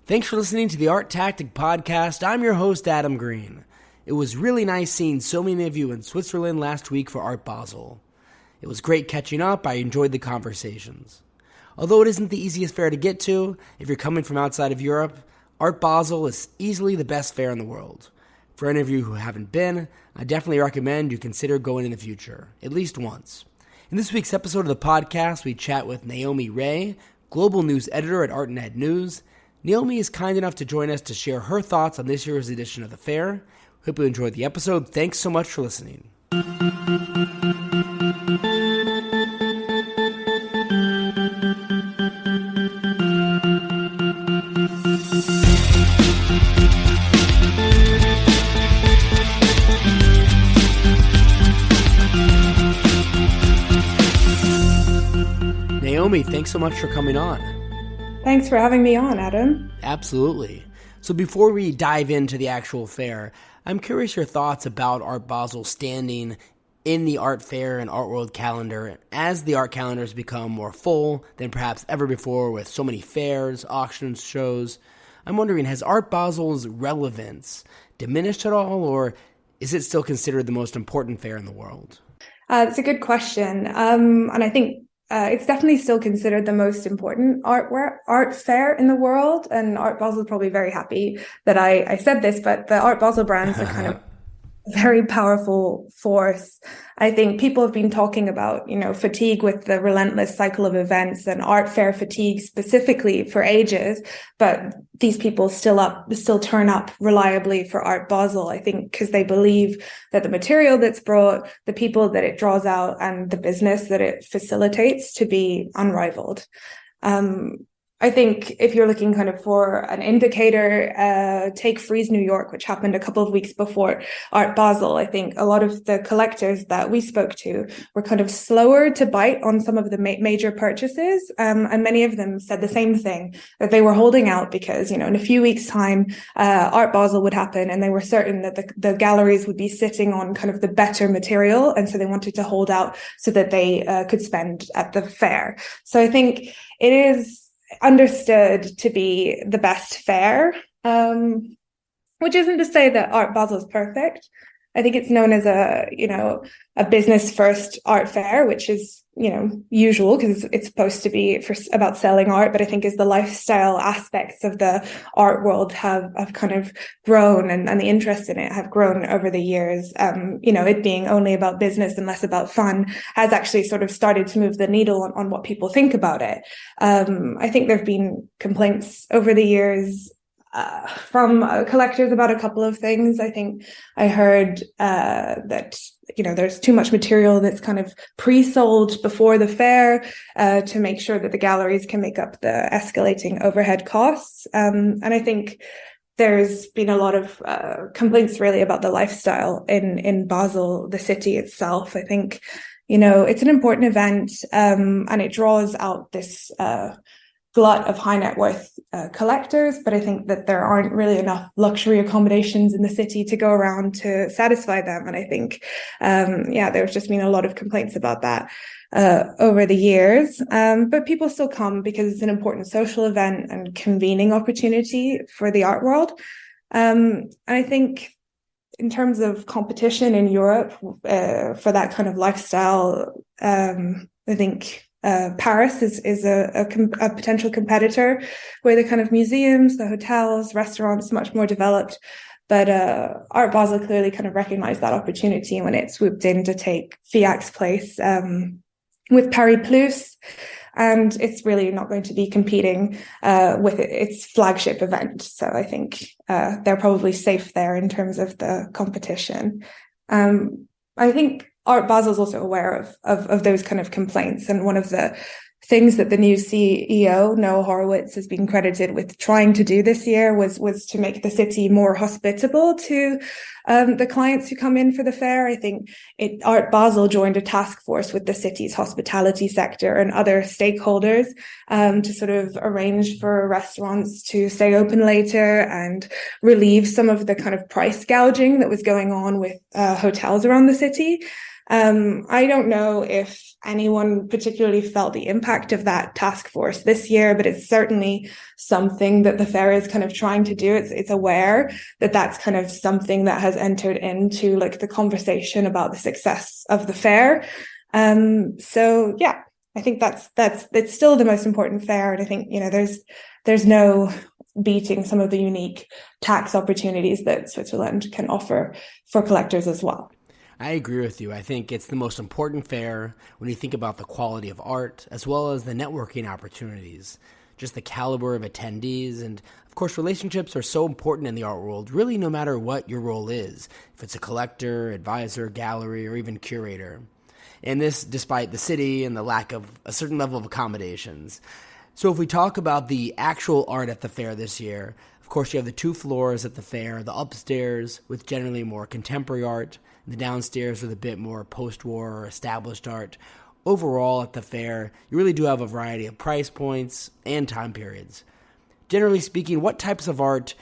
Thanks for listening to the ArtTactic podcast. I'm your host, Adam Green. It was really nice seeing so many of you in Switzerland last week for Art Basel. It was great catching up. I enjoyed the conversations. Although it isn't the easiest fair to get to, if you're coming from outside of Europe, Art Basel is easily the best fair in the world. For any of you who haven't been, I definitely recommend you consider going in the future, at least once. In this week's episode of the podcast, we chat with Naomi Rea, global news editor at Artnet News. Naomi is kind enough to join us to share her thoughts on this year's edition of the fair. Hope you enjoyed the episode. Thanks so much for listening. Naomi, thanks so much for coming on. Thanks for having me on, Adam. Absolutely. So before we dive into the actual fair, I'm curious your thoughts about Art Basel standing in the art fair and art world calendar as the art calendars become more full than perhaps ever before with so many fairs, auctions, shows. I'm wondering, has Art Basel's relevance diminished at all, or is it still considered the most important fair in the world? It's a good question. And I think it's definitely still considered the most important art fair in the world. And Art Basel is probably very happy that I said this, but the Art Basel brands are kind of a very powerful force. I think people have been talking about, fatigue with the relentless cycle of events and art fair fatigue specifically for ages. But these people still turn up reliably for Art Basel, I think, because they believe that the material that's brought, the people that it draws out, and the business that it facilitates to be unrivaled. I think if you're looking kind of for an indicator, take Frieze New York, which happened a couple of weeks before Art Basel. I think a lot of the collectors that we spoke to were kind of slower to bite on some of the major purchases. And many of them said the same thing, that they were holding out because, in a few weeks' time, Art Basel would happen, and they were certain that the galleries would be sitting on kind of the better material. And so they wanted to hold out so that they could spend at the fair. So I think it is understood to be the best fair, which isn't to say that Art Basel is perfect. I think it's known as a business first art fair, which is, usual because it's supposed to be about selling art. But I think as the lifestyle aspects of the art world have kind of grown and the interest in it have grown over the years, it being only about business and less about fun has actually sort of started to move the needle on what people think about it. I think there have been complaints over the years from collectors about a couple of things. I think I heard that there's too much material that's kind of pre-sold before the fair to make sure that the galleries can make up the escalating overhead costs. And I think there's been a lot of complaints really about the lifestyle in Basel, the city itself. I think it's an important event, and it draws out this glut of high net worth collectors, but I think that there aren't really enough luxury accommodations in the city to go around to satisfy them. And I think, there's just been a lot of complaints about that over the years. But people still come because it's an important social event and convening opportunity for the art world. And I think in terms of competition in Europe for that kind of lifestyle, I think Paris is a potential competitor where the kind of museums, the hotels, restaurants, much more developed. But Art Basel clearly kind of recognized that opportunity when it swooped in to take FIAC's place with Paris Plus. And it's really not going to be competing with its flagship event. So I think they're probably safe there in terms of the competition. I think Art Basel is also aware of those kind of complaints. And one of the things that the new CEO, Noah Horowitz, has been credited with trying to do this year was to make the city more hospitable to the clients who come in for the fair. I think Art Basel joined a task force with the city's hospitality sector and other stakeholders to sort of arrange for restaurants to stay open later and relieve some of the kind of price gouging that was going on with hotels around the city. I don't know if anyone particularly felt the impact of that task force this year, but it's certainly something that the fair is kind of trying to do. It's aware that that's kind of something that has entered into like the conversation about the success of the fair. So yeah, I think that's it's still the most important fair, and I think there's no beating some of the unique tax opportunities that Switzerland can offer for collectors as well. I agree with you. I think it's the most important fair when you think about the quality of art as well as the networking opportunities, just the caliber of attendees. And of course, relationships are so important in the art world, really no matter what your role is, if it's a collector, advisor, gallery, or even curator. And this despite the city and the lack of a certain level of accommodations. So if we talk about the actual art at the fair this year, of course you have the 2 floors at the fair, the upstairs with generally more contemporary art, the downstairs with a bit more post-war or established art. Overall, at the fair, you really do have a variety of price points and time periods. Generally speaking, what types of art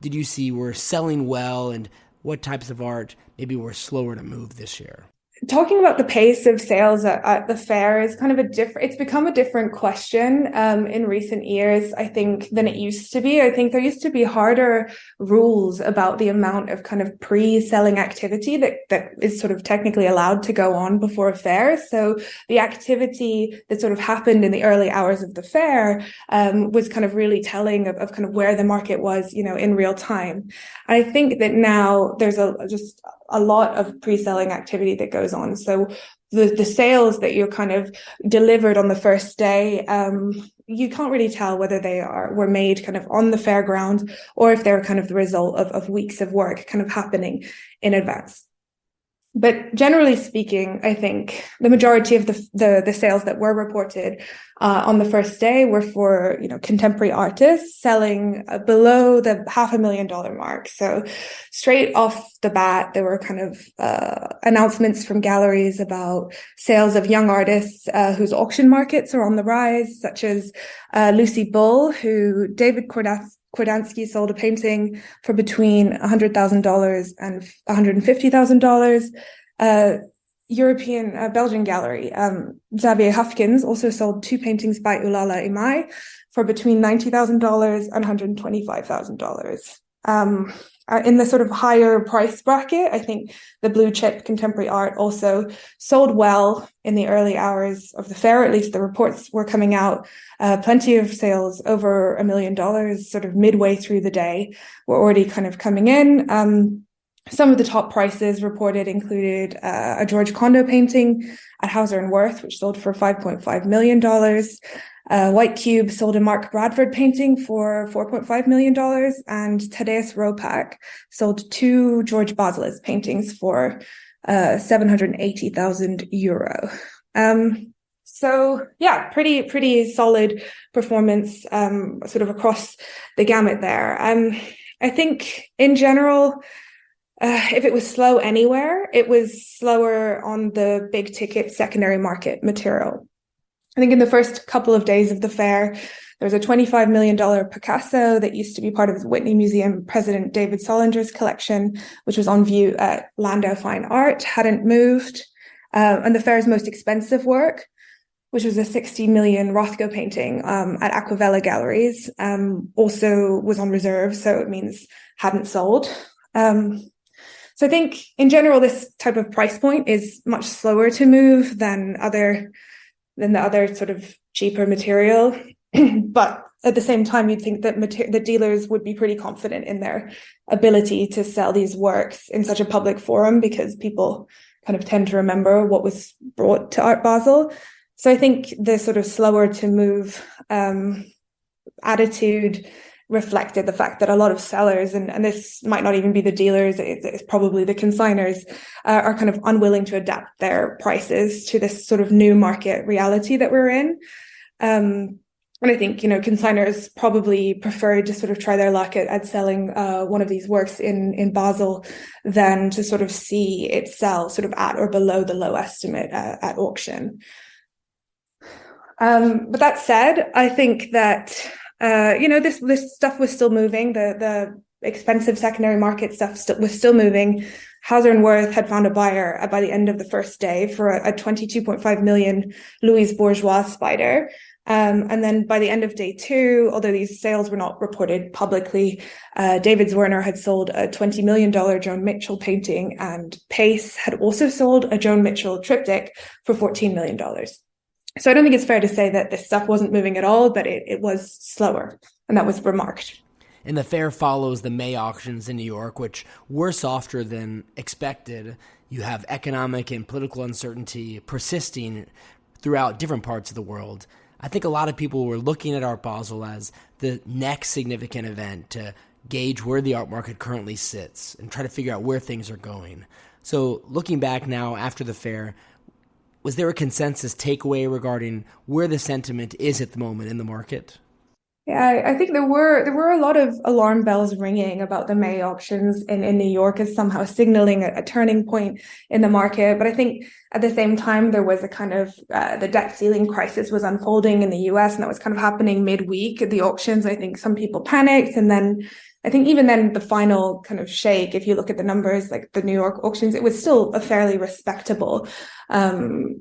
did you see were selling well, and what types of art maybe were slower to move this year? Talking about the pace of sales at the fair is kind of it's become a different question in recent years, I think, than it used to be. I think there used to be harder rules about the amount of kind of pre-selling activity that is sort of technically allowed to go on before a fair. So the activity that sort of happened in the early hours of the fair was kind of really telling of kind of where the market was, in real time. I think that now there's just a lot of pre-selling activity that goes on. So the sales that you're kind of delivered on the first day, you can't really tell whether they were made kind of on the fairground or if they're kind of the result of weeks of work kind of happening in advance. But generally speaking, I think the majority of the sales that were reported on the first day were for contemporary artists selling below the $500,000 mark. So straight off the bat, there were kind of announcements from galleries about sales of young artists whose auction markets are on the rise, such as Lucy Bull, who David Kordansky sold a painting for between $100,000 and $150,000. European Belgian gallery Xavier Hufkins also sold 2 paintings by Ulala Imai for between $90,000 and $125,000. In the sort of higher price bracket, I think the blue chip contemporary art also sold well in the early hours of the fair. At least the reports were coming out. Plenty of sales over $1 million sort of midway through the day were already kind of coming in. Some of the top prices reported included a George Condo painting at Hauser and Wirth, which sold for $5.5 million. White Cube sold a Mark Bradford painting for $4.5 million, and Tadeusz Ropak sold 2 George Baselis paintings for €780,000. So yeah, pretty solid performance sort of across the gamut there. I think in general, if it was slow anywhere, it was slower on the big ticket secondary market material. I think in the first couple of days of the fair, there was a $25 million Picasso that used to be part of the Whitney Museum President David Solinger's collection, which was on view at Landau Fine Art, hadn't moved. And the fair's most expensive work, which was a $60 million Rothko painting at Aquavella Galleries, also was on reserve, so it means hadn't sold. So I think in general, this type of price point is much slower to move than the other sort of cheaper material. But at the same time, you'd think that the dealers would be pretty confident in their ability to sell these works in such a public forum, because people kind of tend to remember what was brought to Art Basel. So I think the sort of slower to move attitude reflected the fact that a lot of sellers, and this might not even be the dealers, it's probably the consigners, are kind of unwilling to adapt their prices to this sort of new market reality that we're in. And I think, consigners probably prefer to sort of try their luck at selling one of these works in Basel than to sort of see it sell sort of at or below the low estimate at auction. But that said, I think that this stuff was still moving. The expensive secondary market stuff was still moving. Hauser & Wirth had found a buyer by the end of the first day for a 22.5 million Louise Bourgeois spider. And then by the end of day two, although these sales were not reported publicly, David Zwirner had sold a $20 million Joan Mitchell painting, and Pace had also sold a Joan Mitchell triptych for $14 million. So I don't think it's fair to say that this stuff wasn't moving at all, but it was slower, and that was remarked. And the fair follows the May auctions in New York, which were softer than expected. You have economic and political uncertainty persisting throughout different parts of the world. I think a lot of people were looking at Art Basel as the next significant event to gauge where the art market currently sits and try to figure out where things are going. So looking back now after the fair, was there a consensus takeaway regarding where the sentiment is at the moment in the market? Yeah, I think there were a lot of alarm bells ringing about the May auctions in New York as somehow signaling a turning point in the market. But I think at the same time, there was a kind of the debt ceiling crisis was unfolding in the US, and that was kind of happening midweek at the auctions. I think some people panicked. And then I think even then the final kind of shake, if you look at the numbers, like the New York auctions, it was still a fairly respectable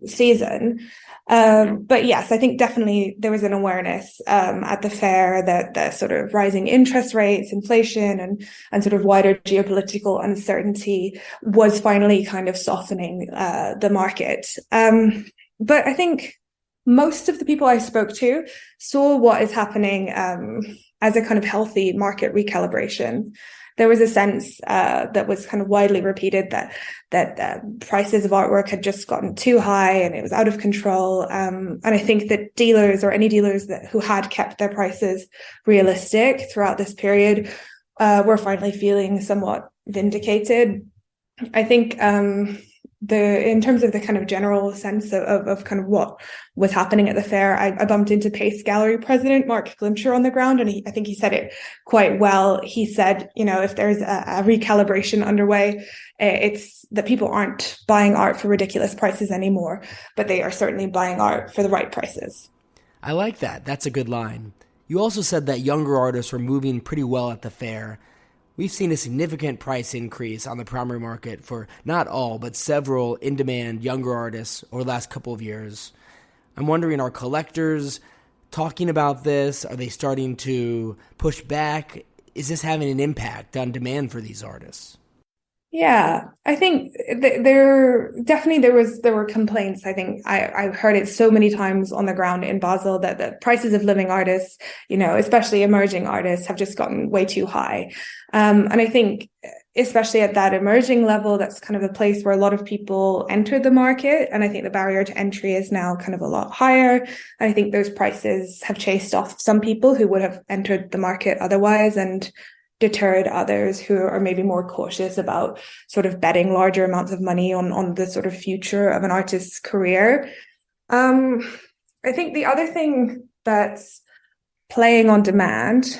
season. But yes, I think definitely there was an awareness at the fair that the sort of rising interest rates, inflation, and sort of wider geopolitical uncertainty was finally kind of softening the market. But I think most of the people I spoke to saw what is happening as a kind of healthy market recalibration. There was a sense that was kind of widely repeated that prices of artwork had just gotten too high and it was out of control. And I think that dealers, or any dealers who had kept their prices realistic throughout this period, were finally feeling somewhat vindicated. I think in terms of the kind of general sense of kind of what was happening at the fair, I bumped into Pace Gallery president Mark Glimcher on the ground, and I think he said it quite well. He said, if there's a recalibration underway, it's that people aren't buying art for ridiculous prices anymore, but they are certainly buying art for the right prices. I like that. That's a good line. You also said that younger artists were moving pretty well at the fair. We've seen a significant price increase on the primary market for not all, but several in-demand younger artists over the last couple of years. I'm wondering, are collectors talking about this? Are they starting to push back? Is this having an impact on demand for these artists? Yeah, I think there were complaints. I think I've heard it so many times on the ground in Basel that the prices of living artists, especially emerging artists, have just gotten way too high. And I think especially at that emerging level, that's kind of a place where a lot of people enter the market. And I think the barrier to entry is now kind of a lot higher. And I think those prices have chased off some people who would have entered the market otherwise, and deterred others who are maybe more cautious about sort of betting larger amounts of money on the sort of future of an artist's career. I think the other thing that's playing on demand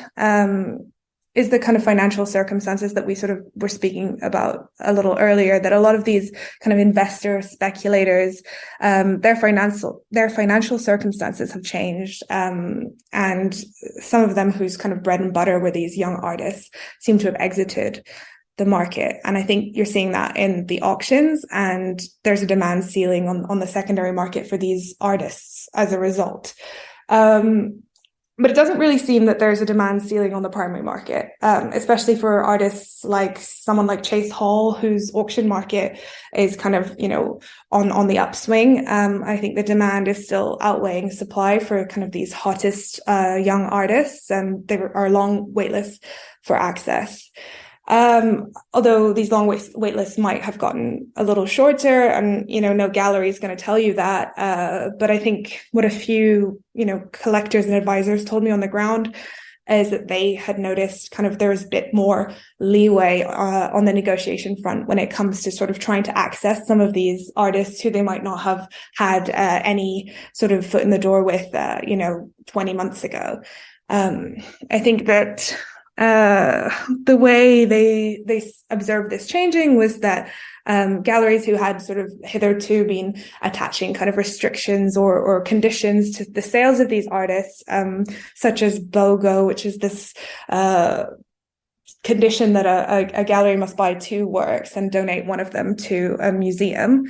is the kind of financial circumstances that we sort of were speaking about a little earlier, that a lot of these kind of investor speculators, their financial circumstances have changed. And some of them whose kind of bread and butter were these young artists seem to have exited the market. And I think you're seeing that in the auctions, and there's a demand ceiling on the secondary market for these artists as a result. But it doesn't really seem that there's a demand ceiling on the primary market, especially for artists like someone like Chase Hall, whose auction market is kind of, on the upswing. I think the demand is still outweighing supply for kind of these hottest young artists, and there are long wait lists for access. Although these long wait lists might have gotten a little shorter, and, no gallery is going to tell you that. But I think what a few, collectors and advisors told me on the ground is that they had noticed kind of there was a bit more leeway on the negotiation front when it comes to sort of trying to access some of these artists who they might not have had any sort of foot in the door with, 20 months ago. I think that the way they observed this changing was that galleries who had sort of hitherto been attaching kind of restrictions or conditions to the sales of these artists, such as BOGO, which is this condition that a gallery must buy two works and donate one of them to a museum.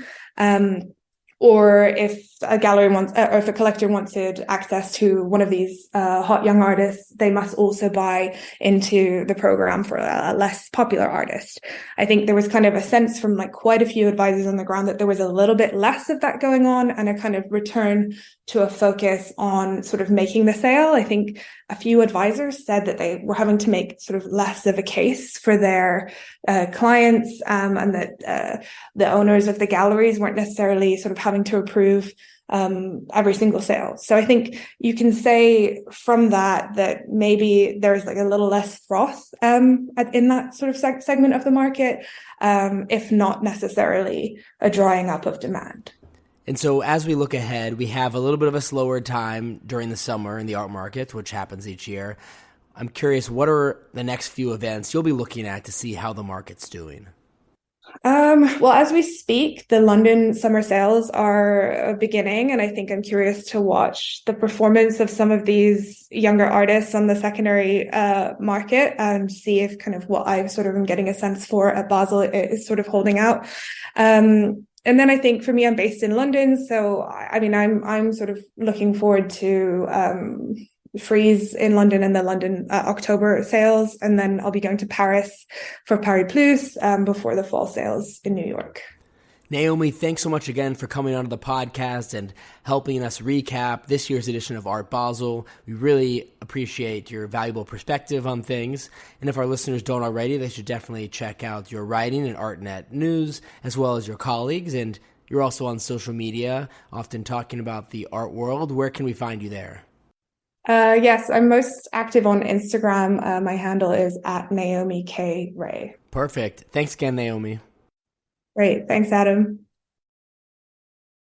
Or if a gallery wants, or if a collector wanted access to one of these hot young artists, they must also buy into the program for a less popular artist. I think there was kind of a sense from like quite a few advisors on the ground that there was a little bit less of that going on, and a kind of return to a focus on sort of making the sale. I think a few advisors said that they were having to make sort of less of a case for their clients, and that the owners of the galleries weren't necessarily sort of having to approve every single sale. So I think you can say from that maybe there's like a little less froth in that sort of segment of the market, if not necessarily a drying up of demand. And so as we look ahead, we have a little bit of a slower time during the summer in the art market, which happens each year. I'm curious, what are the next few events you'll be looking at to see how the market's doing? Well, as we speak, the London summer sales are beginning, and I think I'm curious to watch the performance of some of these younger artists on the secondary market, and see if kind of what I sort of am getting a sense for at Basel is sort of holding out. And then I think for me, I'm based in London, so I mean, I'm sort of looking forward to Frieze in London and the London October sales, and then I'll be going to Paris for Paris Plus before the fall sales in New York. Naomi, thanks so much again for coming onto the podcast and helping us recap this year's edition of Art Basel. We really appreciate your valuable perspective on things. And if our listeners don't already, they should definitely check out your writing in Artnet News, as well as your colleagues. And you're also on social media, often talking about the art world. Where can we find you there? Yes, I'm most active on Instagram. My handle is at Naomi K. Rea. Perfect. Thanks again, Naomi. Great. Thanks, Adam.